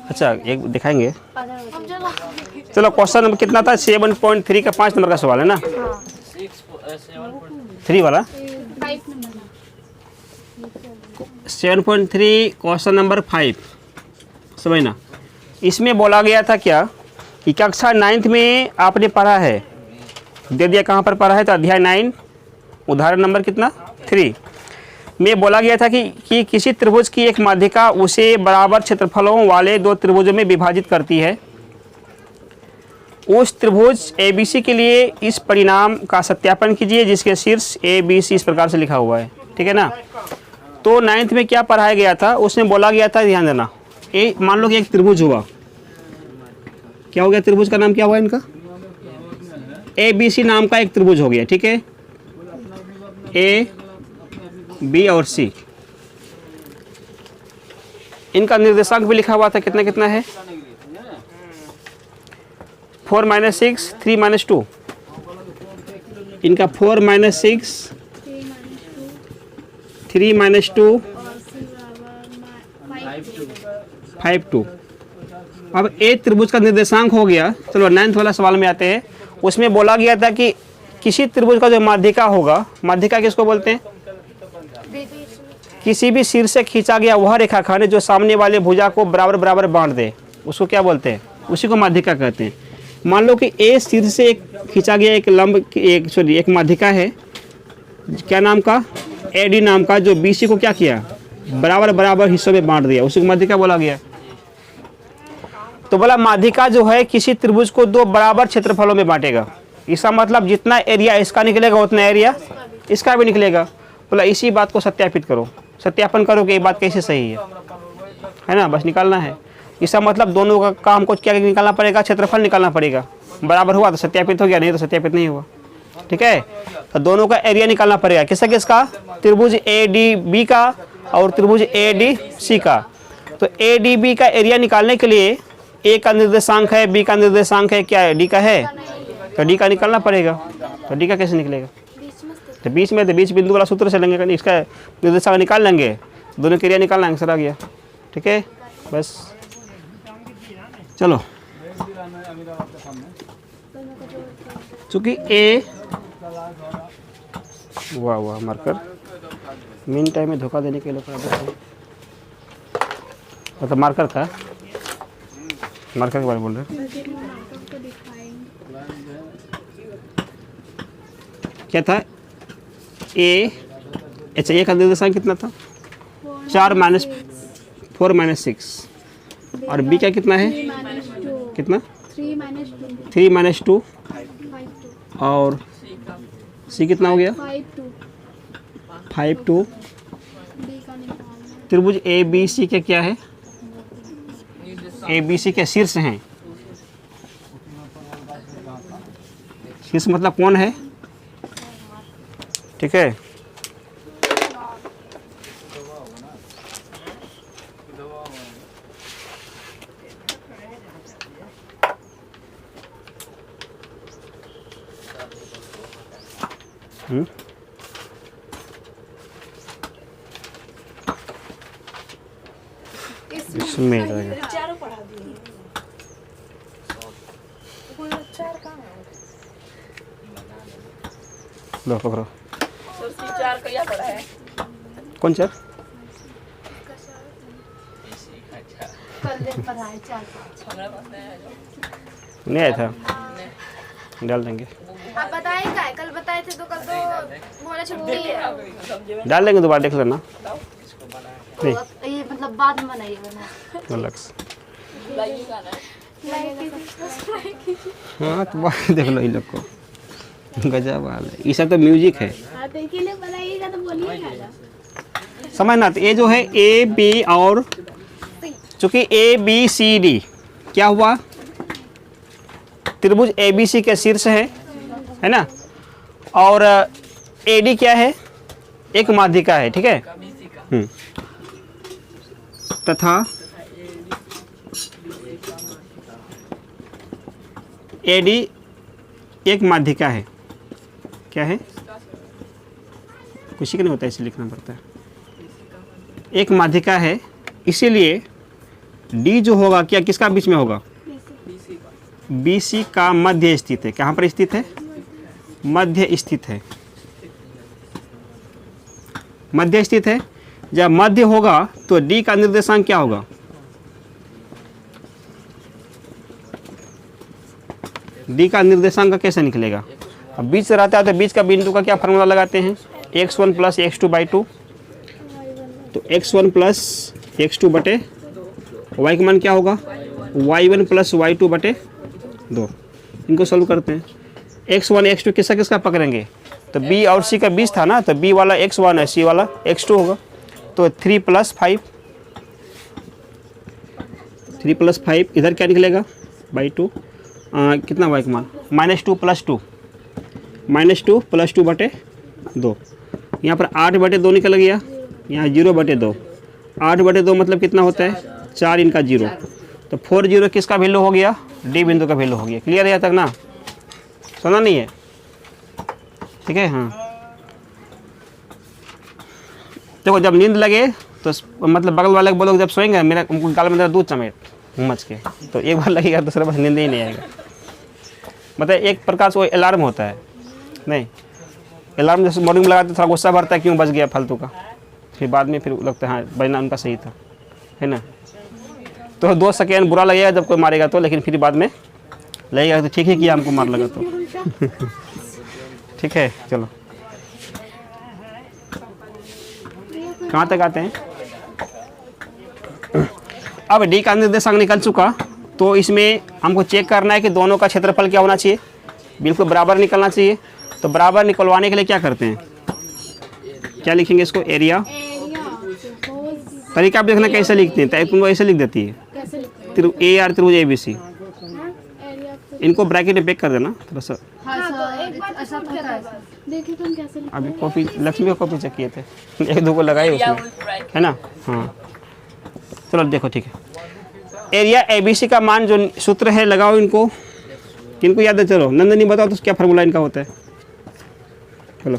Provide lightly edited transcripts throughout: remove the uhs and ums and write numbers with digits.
अच्छा एक दिखाएंगे। चलो क्वेश्चन नंबर कितना था? 7.3 का 5 नंबर का सवाल है ना, 3 वाला 7.3 क्वेश्चन नंबर 5 समझना। इसमें बोला गया था क्या कि कक्षा 9th में आपने पढ़ा है, दे दिया कहाँ पर पढ़ा है, तो अध्याय 9 उदाहरण नंबर कितना 3 में बोला गया था कि किसी त्रिभुज की एक माध्यिका उसे बराबर क्षेत्रफलों वाले दो त्रिभुजों में विभाजित करती है। उस त्रिभुज ABC के लिए इस परिणाम का सत्यापन कीजिए जिसके शीर्ष ABC इस प्रकार से लिखा हुआ है, ठीक है ना। तो 9th में क्या पढ़ाया गया था, उसमें बोला गया था, ध्यान देना, मान लो कि एक त्रिभुज हुआ, क्या हो गया, त्रिभुज का नाम क्या हुआ इनका, ABC नाम का एक त्रिभुज हो गया, ठीक है, A B और C। इनका निर्देशांक भी लिखा हुआ था, कितना कितना है, 4 - 6 3 - 2, इनका 4 - 6 3 - 2 5 2। अब ए त्रिभुज का निर्देशांक हो गया। चलो 9th वाला सवाल में आते हैं। उसमें बोला गया था कि किसी त्रिभुज का जो माध्यिका होगा, माध्यिका किसको बोलते हैं, किसी भी शीर्ष से खींचा गया वह रेखाखंड जो सामने वाले भुजा को बराबर बराबर बांट दे, उसको क्या बोलते हैं, उसी को माध्यिका कहते हैं। मान लो कि ए शीर्ष से एक खींचा गया एक लंब एक माध्यिका है, क्या नाम का, AD नाम का, जो BC को क्या किया, बराबर बराबर हिस्सों में बांट दिया, उसी को माध्यिका बोला गया। तो बोला माध्यिका जो है किसी त्रिभुज को दो बराबर क्षेत्रफलों में बांटेगा। इसका मतलब जितना एरिया इसका निकलेगा उतना एरिया इसका भी निकलेगा। बोला इसी बात को सत्यापित करो, सत्यापन करो कि ये बात कैसे सही है ना, बस निकालना है। इसका मतलब दोनों का काम को क्या निकालना पड़ेगा, क्षेत्रफल निकालना पड़ेगा। बराबर हुआ तो सत्यापित हो गया, नहीं तो सत्यापित नहीं हुआ, ठीक है। तो दोनों का एरिया निकालना पड़ेगा, किसका किसका, त्रिभुज ADB का और त्रिभुज ADC का। तो ADB का एरिया निकालने के लिए A का निर्देशांक है, B का निर्देशांक है, क्या है, D का है, तो D का निकालना पड़ेगा। तो D का कैसे निकलेगा, तो बीच में, तो बीच बिंदु वाला सूत्र से लेंगे, इसका निर्देशांक निकाल लेंगे, दोनों के एरिया निकालना, आंसर आ गया, ठीक है। बस चलो, चूंकि A वाह मार्कर मीन टाइम में धोखा देने के लिए मतलब मार्कर था, मार्कर के बारे में बोल रहे क्या था, अच्छा A का निर्देशांक कितना था, 4 - 4 - 6 और B का कितना है, कितना 3 - 2 और C कितना हो गया 5 2। त्रिभुज ABC के क्या है, ABC के शीर्ष हैं, शीर्ष मतलब कौन है, ठीक है। इसमें लो पकड़ो, कौन चार नहीं आया था, डाल देंगे, आप बताएगा, कल बताए थे तो कल तो बोला छुट्टी है, डाल देंगे, दोबारा देख लेना, नहीं ये मतलब बाद में बनाइएगा ना, अलग से। हाँ तो बात देख लो इन लोग को, गजब वाले, ये सब तो म्यूजिक है, बनाइएगा तो बोलिएगा, समझना। तो ये जो है AB और चूंकि ABCD क्या हुआ, त्रिभुज ABC के शीर्ष है ना, और AD क्या है, एक माध्यिका है, ठीक है, तथा AD एक माध्यिका है, क्या है, कुछ ही का नहीं होता है, इसे लिखना पड़ता है, एक माध्यिका है, इसीलिए डी जो होगा क्या किसका बीच में होगा? BC का मध्य स्थित है। कहाँ पर स्थित है? मध्य स्थित है, मध्य स्थित है। जब मध्य होगा तो डी का निर्देशांक क्या होगा? डी का निर्देशांक कैसे निकलेगा? अब बीच से रहता है तो बीच का बिंदु का क्या फार्मूला लगाते हैं? x1 plus x2/2। तो x1 प्लस x2 बटे y का मान क्या होगा? y1 plus y2/2। इनको सोल्व करते हैं। x1 x2 किसका किसका पकड़ेंगे? तो b और c का बीच था ना, तो b वाला x1 है, c वाला x2 होगा। तो 3 + 5, 3 + 5 इधर क्या निकलेगा? /2। कितना y का मान? -2 + 2, -2 + 2/2। यहाँ पर 8/2 निकल गया, यहाँ 0/2। 8/2 मतलब कितना होता है? 4 इनका 0। तो 4 0 किसका वैल्यू हो गया? डी बिंदु का वैल्यू हो गया। क्लियर है यहाँ तक ना? सुना नहीं है? ठीक है। हाँ, देखो जब नींद लगे तो मतलब बगल वाले को बोलो जब सोएंगे मेरा उनको गाल में दूध चमेट मच के, तो एक बार लगेगा दूसरा बार नींद ही नहीं आएगा। मतलब एक प्रकार से वो अलार्म होता है। नहीं, अलार्म जैसे मॉर्निंग में लगाते थोड़ा गुस्सा भरता है, क्यों बज गया फालतू का, फिर बाद में फिर लगता है हाँ बजना उनका सही था, है ना। तो 2 सेकेंड बुरा लगेगा जब कोई मारेगा तो, लेकिन फिर बाद में लगेगा तो ठीक है किया हमको मार लगा तो। ठीक है, चलो कहाँ तक आते हैं? अब डी का निर्देशांक निकल चुका, तो इसमें हमको चेक करना है कि दोनों का क्षेत्रफल क्या होना चाहिए? बिल्कुल बराबर निकलना चाहिए। तो बराबर निकलवाने के लिए क्या करते हैं? क्या लिखेंगे इसको? एरिया। तरीका आप देखना कैसे लिखते हैं, तुमको ऐसे लिख देती है AR त्रिभुज ABC। इनको ब्रैकेट में पैक कर देना थोड़ा सा। अभी कॉपी लक्ष्मी का कॉपी चेक किए थे, 1-2 को लगाए उसमें, है ना। हाँ चलो देखो, ठीक है। एरिया ABC का मान जो सूत्र है लगाओ इनको, किनको याद है? चलो नंदनी बताओ तो क्या फार्मूला इनका होता है? चलो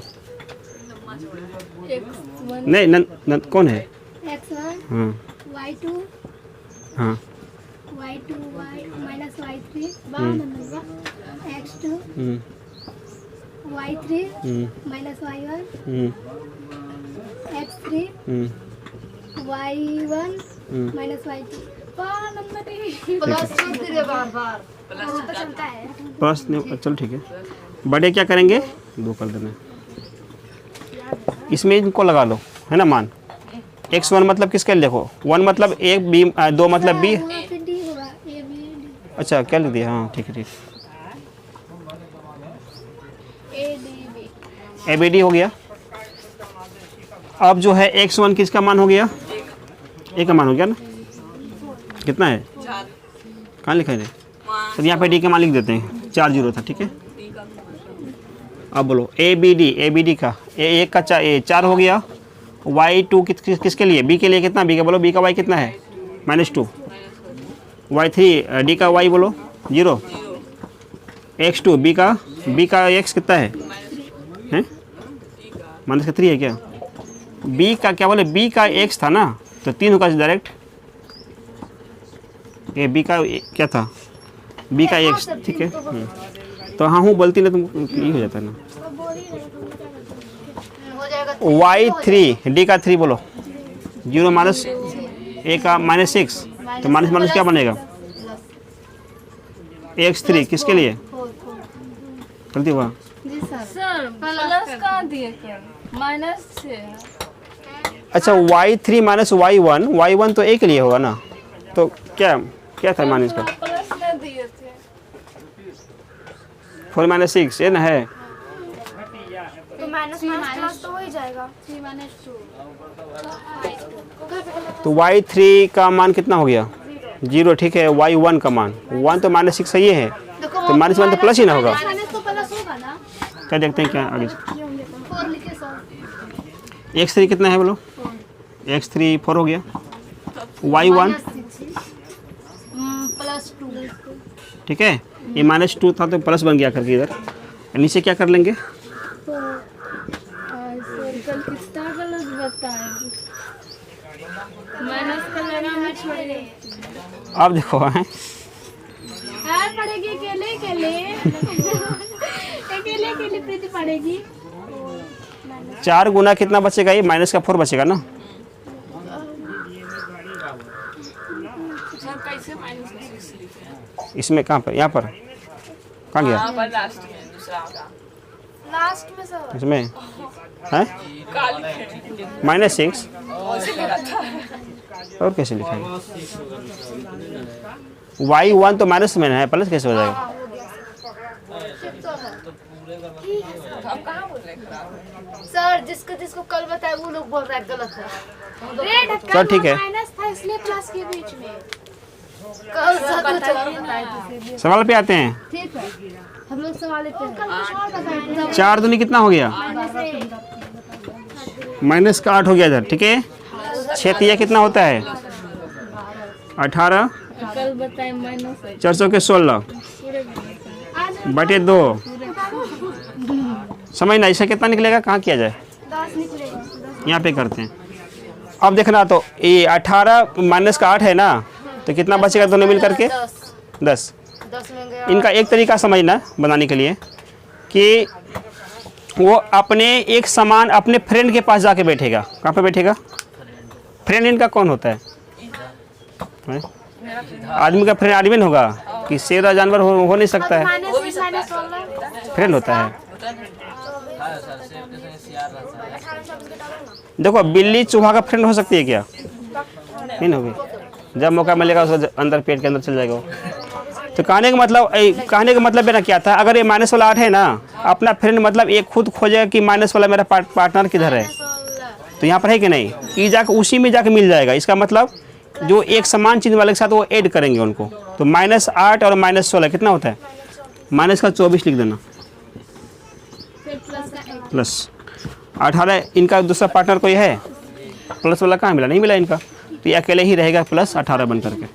नहीं नंद कौन है? x1 हाँ y2 हाँ y2 minus y3 x2 y3 minus y1 x3 y1 minus y2। तो चलता है। प्लस नहीं, चलो ठीक है। बड़े क्या करेंगे? 2 कर देना। इसमें इनको लगा लो, है ना मान। x1 मतलब किसके लिए? देखो 1 मतलब a, b, 2 मतलब b। अच्छा क्या लिख दिया? हाँ ठीक है, ठीक। ABD हो गया। अब जो है x1 किसका मान हो गया? a का मान हो गया ना। कितना है? कहाँ लिखा है? तो यहाँ पे डी का मान लिख देते हैं, 4 0 था, ठीक है। अब बोलो ABD का एक का 4 हो गया। y2 किसके लिए? b के लिए कितना? b का बोलो, b का y कितना है? -2। y3 d का y बोलो 0। x2 b का x कितना है? हैं -3 है क्या? b का क्या बोले? b का x था ना, तो 3 होगा डायरेक्ट। ये b का क्या था? b का x, ठीक है। तो हाँ हूँ बोलती ना तुम, ये हो जाता है ना। y3 d का 3 बोलो 0 माइनस a का -6, तो माइनस क्या बनेगा? x3 किसके लिए? गलती हुआ। सर प्लस कहाँ दिए कर? -6। अच्छा y3 माइनस y1 तो a के लिए होगा ना, तो क्या था मान इसका? प्लस न दिए थे। 4 - 6 ये ना है। तो माइनस प्लस तो हो ही जाएगा। तो y3 का मान कितना हो गया? 0, ठीक है। y1 का मान 1 तो -6 सही है, तो -1 तो प्लस ही ना होगा। तो प्लस होगा ना। क्या देखते हैं क्या आगे? 4 लिखे सर। x3 कितना है बोलो? x3 4 हो गया। y1 +2। ठीक है, ये -2 था तो प्लस बन गया करके इधर। नीचे क्या कर लेंगे? सर कल कितना गलत बताएंगे? माइनस का लगा मैं छोड़े। अब देखो हैं यार पड़ेगी अकेले अकेले अकेले अकेले प्रीति पड़ेगी। 4 गुना कितना बचेगा, ये माइनस का 4 बचेगा ना। सर कैसे माइनस का 6 लिखे हैं? इसमें कहाँ पर, यहाँ पर कहाँ गया, यहाँ पर लास्ट में दूसरा का लास्ट में सर इसमें है -6 और कैसे लिखा है, y1 तो माइनस में है, प्लस कैसे हो जाएगा। सर जिसको जिसको कल बताया वो लोग बोल रहे हैं गलत है। चल ठीक है, माइनस था इसलिए प्लस के बीच में कल बताया। सवाल पे आते हैं। ठीक है हम लोग सवाल लेते हैं। कल कुछ और बताया 4 दूनी कितना हो गया, माइनस का 8 हो गया इधर, ठीक है। 6 तिया कितना होता है 18, कल बताए माइनस है 4 चौके 16 बटे 2। समझना इससे कितना निकलेगा, कहाँ किया जाए, 10 निकलेगा। यहाँ पे करते हैं। अब देखना तो ये 18 माइनस का 8 है ना, तो कितना बचेगा दोनों मिल करके 10। 10 में गया। इनका एक तरीका समझना बनाने के लिए कि वो अपने एक सामान अपने फ्रेंड के पास जाके बैठेगा। कहाँ पे बैठेगा, फ्रेंड इनका कौन होता है, आदमी का फ्रेंड आदमी होगा कि शेर जानवर हो नहीं सकता है, फ्रेंड होता है। देखो बिल्ली चूहा का फ्रेंड हो सकती है क्या, नहीं होगी, जब मौका मिलेगा उसको अंदर पेट के अंदर चल जाएगा वो। तो कहने का मतलब मेरा क्या था, अगर ये माइनस वाला 8 है ना, अपना फ्रेंड मतलब ये खुद खोजेगा कि माइनस वाला मेरा पार्टनर किधर है, तो यहाँ पर है कि नहीं, ये जाकर उसी में जाके मिल जाएगा। इसका मतलब जो एक समान चीज़ वाले के साथ वो ऐड करेंगे उनको। तो -8 और -16 कितना होता है, माइनस का 24 लिख देना, प्लस 18 इनका दूसरा पार्टनर कोई है, प्लस वाला कहाँ मिला, नहीं मिला इनका, तो ये अकेले ही रहेगा प्लस 18 बन करके।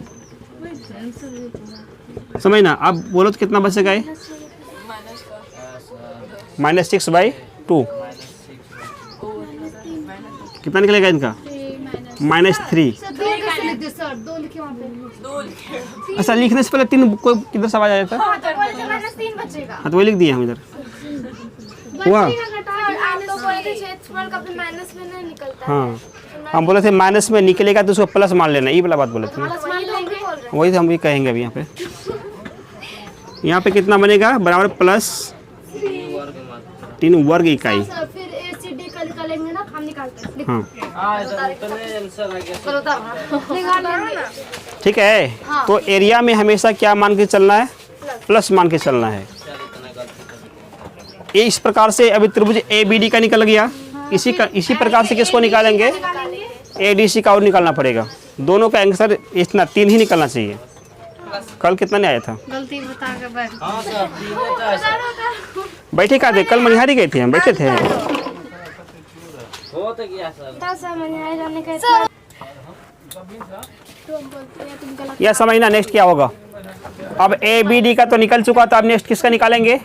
समझना। अब बोलो तो कितना बचेगा ये, -6/2 कितना निकलेगा इनका, -3। अच्छा लिखने से पहले 3 कोई किधर से आवाज आ जाता है, -3 बचेगा। हाँ तो वही लिख दिए हम इधर हुआ। माइनस में नहीं निकलता। हाँ हम बोले थे माइनस में निकलेगा तो उसको प्लस मान लेना, ये वाला बात बोले थे ना, वही तो हम भी कहेंगे अभी। यहाँ पे कितना बनेगा, बराबर +3 वर्ग इकाई। फिर ACD का निकालेंगे ना, हम निकालते हैं। हाँ निकालेंगे। ठीक है। तो एरिया में हमेशा क्या मान के चलना है, प्लस मान के चलना है। ये इस प्रकार से अभी त्रिभुज ABD का निकल गया। इसी प्रकार से किसको निकालेंगे, ADC का और निकालना पड़ेगा। दोनों का आंसर इतना 3 ही निकलना चाहिए। कल कितना नहीं आया था, गलती बता के बैठ। बैठे कहाँ थे, कल मनिहारी गए थे, हम बैठे थे। यह समझना नेक्स्ट क्या होगा। अब ABD का तो निकल चुका था, अब नेक्स्ट किसका निकालेंगे,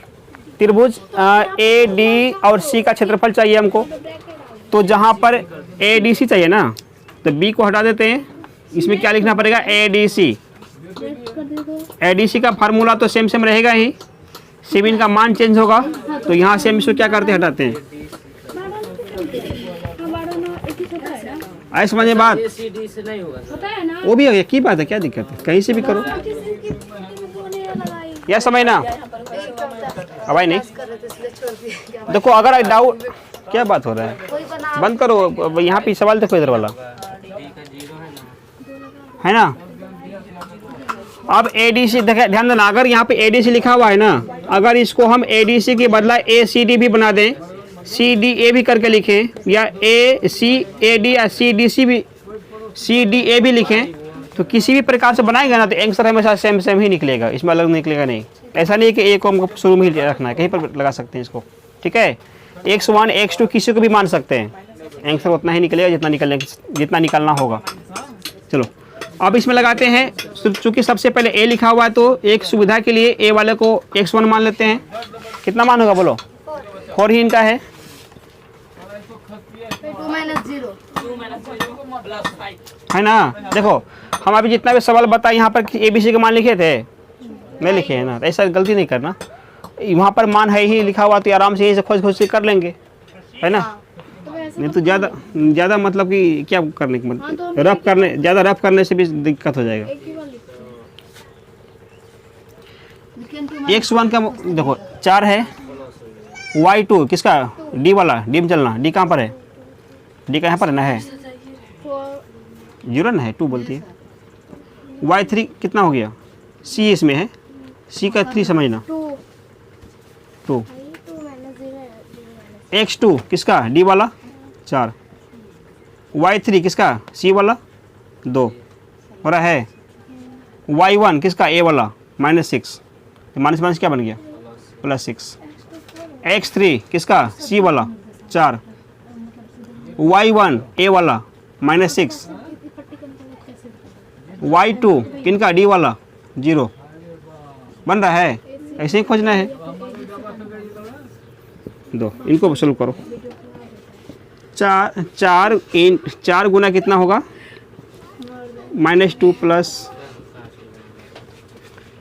त्रिभुज AD और C का क्षेत्रफल चाहिए हमको। तो जहाँ पर ADC चाहिए ना, तो B को हटा देते हैं, इसमें क्या लिखना पड़ेगा, ADC। ADC का फार्मूला तो सेम रहेगा ही, सिर्फ इनका मान चेंज होगा। तो यहाँ से हम इसको क्या करते हैं, हटाते हैं। आए समझे बात, वो भी हो गया, की बात है, क्या दिक्कत है, कहीं से भी करो। यह समझना। अब आई नहीं, देखो अगर डाउट, क्या बात हो रहा है, बंद करो। यहाँ पे सवाल देखो इधर वाला है ना। अब ADC ध्यान देना, अगर यहाँ पे ADC लिखा हुआ है ना, अगर इसको हम ADC के बदला ACD भी बना दें, CDA भी करके लिखें, या ACAD या CDA भी लिखें, तो किसी भी प्रकार से बनाएंगे ना, तो आंसर हमेशा सेम ही निकलेगा, इसमें अलग निकलेगा नहीं। ऐसा नहीं कि एक को हमको शुरू में ही रखना है, कहीं पर लगा सकते हैं इसको, ठीक है। X1 X2 किसी को भी मान सकते हैं, आंसर उतना ही निकलेगा जितना निकलना होगा। चलो अब इसमें लगाते हैं, चूंकि सबसे पहले A लिखा हुआ है तो एक सुविधा के लिए A वाले को X1 मान लेते हैं। कितना मान होगा बोलो, 4 ही इनका है। 2 - 0 है ना। देखो हम अभी जितना भी सवाल बताए यहाँ पर ABC के मान लिखे थे, नहीं लिखे हैं ना, तो ऐसा गलती नहीं करना। वहाँ पर मान है ही लिखा हुआ तो आराम से यही से खोज खोज से कर लेंगे, है ना। नहीं तो ज़्यादा मतलब कि क्या करने की मतलब रफ करने, ज़्यादा रफ करने से भी दिक्कत हो जाएगा। x1 का देखो 4 है, y2 किसका D वाला, D में चलना, D कहाँ पर है, D का यहाँ पर है ना, है 0 ना, है 2 बोलती है। y3 कितना हो गया, C इसमें है, C का 3 समझना 2। x2 किसका D वाला 4, y3 किसका C वाला 2 हो रहा है, y1 किसका A वाला -6, तो माइनस माइनस क्या बन गया +6, x3 किसका C वाला 4, y1 A वाला -6, y2 किनका D वाला 0 बन रहा है। ऐसे ही खोजना है। दो इनको सोल्व करो। 4 गुना कितना होगा -2 प्लस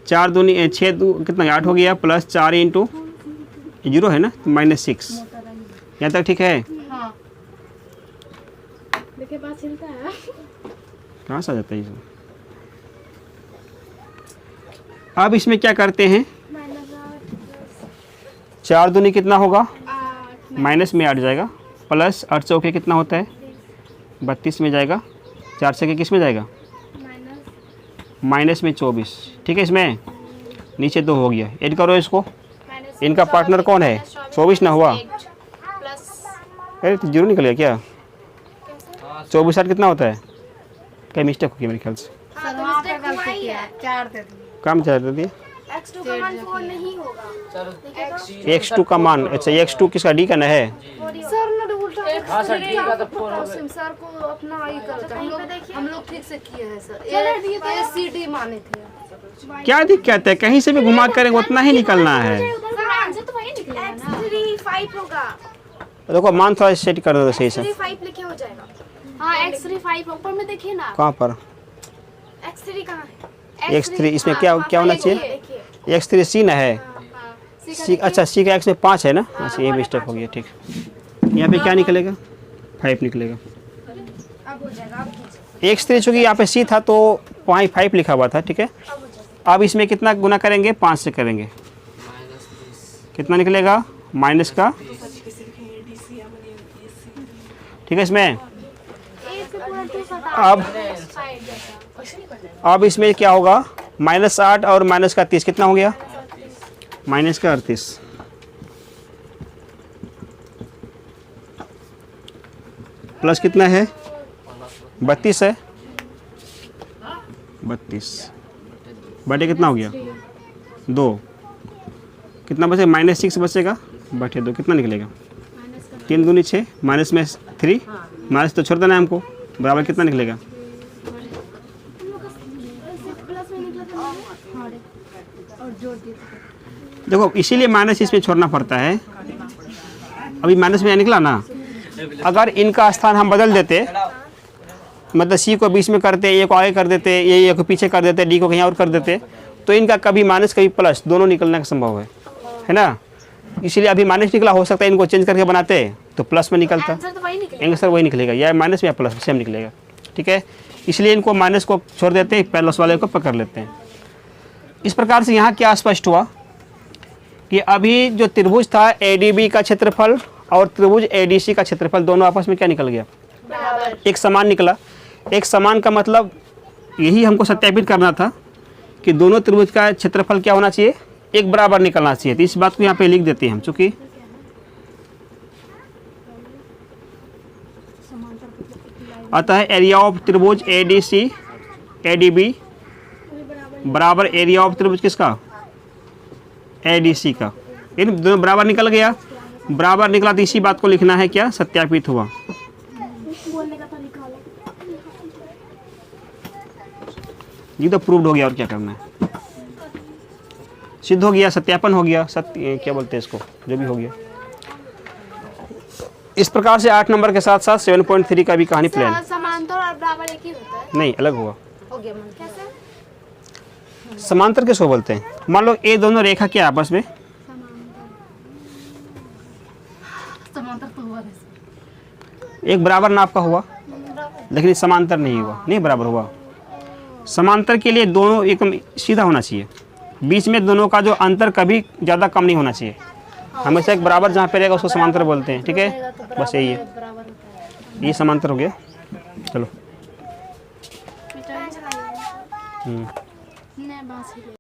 4 दूनी 6 कितना 8 हो गया, प्लस 4 इंटू 0 है ना, -6। यहाँ तक ठीक है। हाँ। देखिए बात चलता है। कहाँ से आ जाता है ये। अब इसमें क्या करते हैं, 4 दूनी कितना होगा, माइनस में 8 जाएगा, प्लस 8 चौके कितना होता है 32 में जाएगा, 4 छक्के किस में जाएगा माइनस में 24। ठीक है, इसमें नीचे 2 हो गया, ऐड करो इसको। इनका पार्टनर कौन है 24 ना हुआ, अरे तो 0 निकल गया क्या, 24 8 कितना होता है, क्या मिस्टेक होगी मेरे ख्याल से, काम चाह रहे थे। x2 का मान 4 नहीं होगा, x2 का मान, अच्छा x2 किसका D का ना है, सर ना उल्टा सर को अपना ये करता है। हम लोग ठीक से किए हैं सर, ACD माने थे। क्या दिक्कत है, कहीं से भी घुमा करेंगे उतना ही निकलना है। आंसर तो वही निकलेगा ना, x3 5 होगा, देखो मान थोड़ा सेट कर दो सही से। x3 5 लिखे हो जाएगा। हाँ x3 5 ऊपर में देखिए ना, कहाँ पर x3 कहाँ है, x3 इसमें क्या होना चाहिए, x3 C ना है, C अच्छा C का x में 5 है ना, अच्छा ये मिस्टेक हो गया। ठीक, यहाँ पे क्या निकलेगा 5 निकलेगा। अब हो जाएगा, अब कीजिए। x3 चूँकि यहाँ पे C था तो 5 लिखा हुआ था। ठीक है, अब इसमें कितना गुना करेंगे, 5 से करेंगे, कितना निकलेगा माइनस का। ठीक है, इसमें अब इसमें क्या होगा, -8 और माइनस का 30 कितना हो गया, माइनस का 38, प्लस कितना है 32 है, 32 बटे कितना हो गया 2, कितना बचे -6 बचेगा बटे 2, कितना निकलेगा 3 दूनी 6, माइनस में 3, माइनस तो छोड़ देना है हमको, बराबर कितना निकलेगा, देखो इसीलिए माइनस इसमें छोड़ना पड़ता है। अभी माइनस में निकला ना, अगर इनका स्थान हम बदल देते, मतलब सी को बीच में करते, ए को आगे कर देते, ए को पीछे कर देते, डी को कहीं और कर देते, तो इनका कभी माइनस कभी प्लस दोनों निकलने का संभव है ना। इसीलिए अभी माइनस निकला, हो सकता है इनको चेंज करके बनाते तो प्लस में निकलता, आंसर वही निकलेगा, या माइनस में या प्लस सेम निकलेगा। ठीक है, इसलिए इनको माइनस को छोड़ देते हैं, प्लस वाले को पकड़ लेते हैं। इस प्रकार से यहाँ क्या स्पष्ट हुआ कि अभी जो त्रिभुज था ADB का क्षेत्रफल और त्रिभुज ADC का क्षेत्रफल दोनों आपस में क्या निकल गया, एक समान निकला। एक समान का मतलब यही हमको सत्यापित करना था कि दोनों त्रिभुज का क्षेत्रफल क्या होना चाहिए, एक बराबर निकलना चाहिए। तो इस बात को यहाँ पे लिख देते हैं हम, चूँकि अतः एरिया ऑफ त्रिभुज ADC ADB बराबर एरिया ऑफ त्रिभुज किसका, ADC का। इन दोनों बराबर निकल गया, बराबर निकला तो इसी बात को लिखना है क्या, सत्यापित हुआ। ये तो प्रूव्ड हो गया, और क्या करना है, सिद्ध हो गया, सत्यापन हो गया, सत्य क्या बोलते हैं इसको, जो भी हो गया। इस प्रकार से 8 नंबर के साथ साथ 7.3 का भी कहानी प्लान। समांतर और बराबर एक ही होता है? नहीं, अलग हुआ। हो गया मन। कैसे? समांतर किसको बोलते हैं? मान लो ये दोनों रेखा क्या आपस में समांतर तो हुआ नहीं। एक बराबर नाप का हुआ, लेकिन समांतर नहीं हुआ, नहीं बराबर हुआ। समांतर के लिए दोनों एकदम सीधा होना चाहिए, बीच में दोनों का जो अंतर कभी ज़्यादा कम नहीं होना चाहिए, हमेशा एक बराबर जहाँ पे रहेगा उसको समांतर बोलते हैं। ठीक है, बस यही है, बराबर होता है। ये समांतर हो गया। चलो। पेन चलाइए। हम्म। नहीं, बांस ही ले।